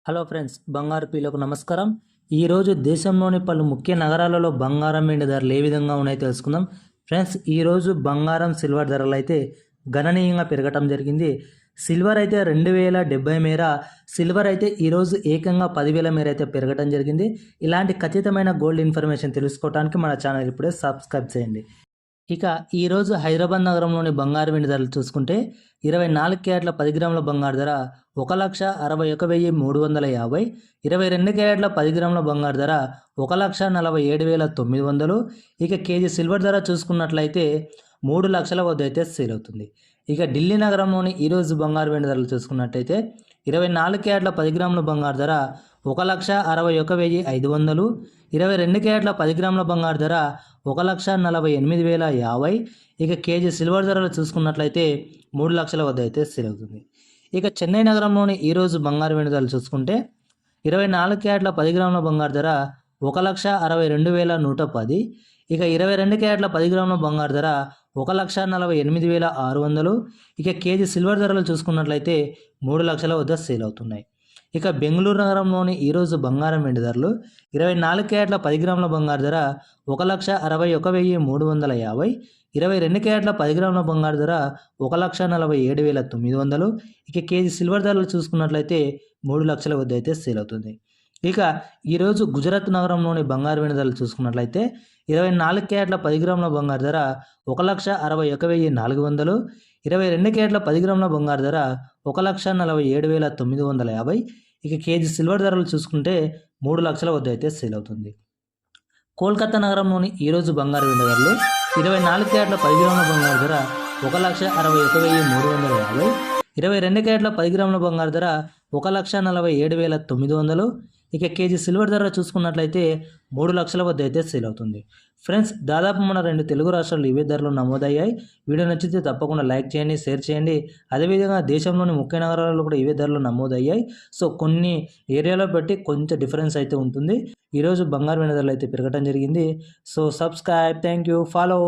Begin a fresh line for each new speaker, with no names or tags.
Hello friends, బంగారు పీలకు నమస్కారం. ఈరోజు దేశంలోని పలు ముఖ్య నగరాలలో బంగారం వెండి ధరలు ఏ విధంగా ఉన్నాయో తెలుసుకుందాం. ఫ్రెండ్స్, ఈరోజు బంగారం సిల్వర్ ధరలు అయితే గణనీయంగా పెరగటం జరిగింది. సిల్వర్ అయితే 2070 మేర, సిల్వర్ అయితే ఈరోజు ఏకంగా 10,000 మేర అయితే పెరగటం జరిగింది. ఇలాంటి ఖచ్చితమైన గోల్డ్ ఇన్ఫర్మేషన్ తెలుసుకోవడానికి మన ఛానల్ ఇప్పుడే సబ్స్క్రైబ్ చేయండి. ఇక ఈరోజు హైదరాబాద్ నగరంలోని బంగారు వెండి ధరలు చూసుకుంటే 24 క్యారెట్ల 10 గ్రాముల బంగారు ధర 1,61,350, 22 క్యారెట్ల 10 గ్రాముల బంగారు ధర 1,47,900. ఇక కేజీ సిల్వర్ ధర చూసుకున్నట్లయితే 3 లక్షల వద్ద అయితే సేల్ అవుతుంది. ఇక ఢిల్లీ నగరంలోని ఈరోజు బంగారు వెండి ధరలు చూసుకున్నట్టయితే 24 క్యారెట్ల 10 గ్రాముల బంగారు ధర 1,61,500, 22 క్యారెట్ల 10 గ్రాముల బంగారు ధర 1,48,050. ఇక కేజీ సిల్వర్ ధరలు చూసుకున్నట్లయితే 3 లక్షల వద్ద అయితే సేల్ అవుతుంది. ఇక చెన్నై నగరంలోని ఈరోజు బంగారు వెండి ధరలు చూసుకుంటే 24 క్యారెట్ల 10 గ్రాముల బంగారు ధర 1,62,110, ఇక 22 క్యారెట్ల 10 గ్రాముల బంగారు ధర 1,48,600. ఇక కేజీ సిల్వర్ ధరలు చూసుకున్నట్లయితే 3 లక్షల వద్ద సేల్ అవుతున్నాయి. ఇక బెంగళూరు నగరంలోని ఈరోజు బంగారం వెండి ధరలు 24 క్యారెట్ల 10 గ్రాముల బంగారు ధర 1,61,350, 22 క్యారెట్ల 10 గ్రాముల బంగారు ధర 1,47,900. ఇక కేజీ సిల్వర్ ధరలు చూసుకున్నట్లయితే 3 లక్షల వద్ద అయితే సేల్ అవుతుంది. ఇక ఈరోజు గుజరాత్ నగరంలోని బంగారు వెండి ధరలు చూసుకున్నట్లయితే 24 క్యారెట్ల 10 గ్రాముల బంగారు ధర 1,61,400, 22 క్యారెట్ల 10 గ్రాముల బంగారు ధర 1,47,950. ఇక కేజీ సిల్వర్ ధరలు చూసుకుంటే 3 లక్షల వద్ద అయితే సేల్ అవుతుంది. కోల్కతా నగరంలోని ఈరోజు బంగారు వెండి ధరలు 24 క్యారెట్ల 10 గ్రాముల బంగారు ధర 1,61,350, 22 క్యారెట్ల 10 గ్రాముల బంగారు ధర 1,47,900. ఇక కేజీ సిల్వర్ ధర చూసుకున్నట్లయితే 3 లక్షల వద్ద అయితే సేల్ అవుతుంది. ఫ్రెండ్స్, దాదాపు మన 2 తెలుగు రాష్ట్రాల్లో ఇవే ధరలు నమోదయ్యాయి. వీడియో నచ్చితే తప్పకుండా లైక్ చేయండి, షేర్ చేయండి. అదేవిధంగా దేశంలోని ముఖ్య నగరాల్లో కూడా ఇవే ధరలు నమోదయ్యాయి. సో కొన్ని ఏరియాలో బట్టి కొంచెం డిఫరెన్స్ అయితే ఉంటుంది. ఈరోజు బంగారు వెండి ధరలు అయితే పెరగడం జరిగింది. So subscribe, thank you, follow.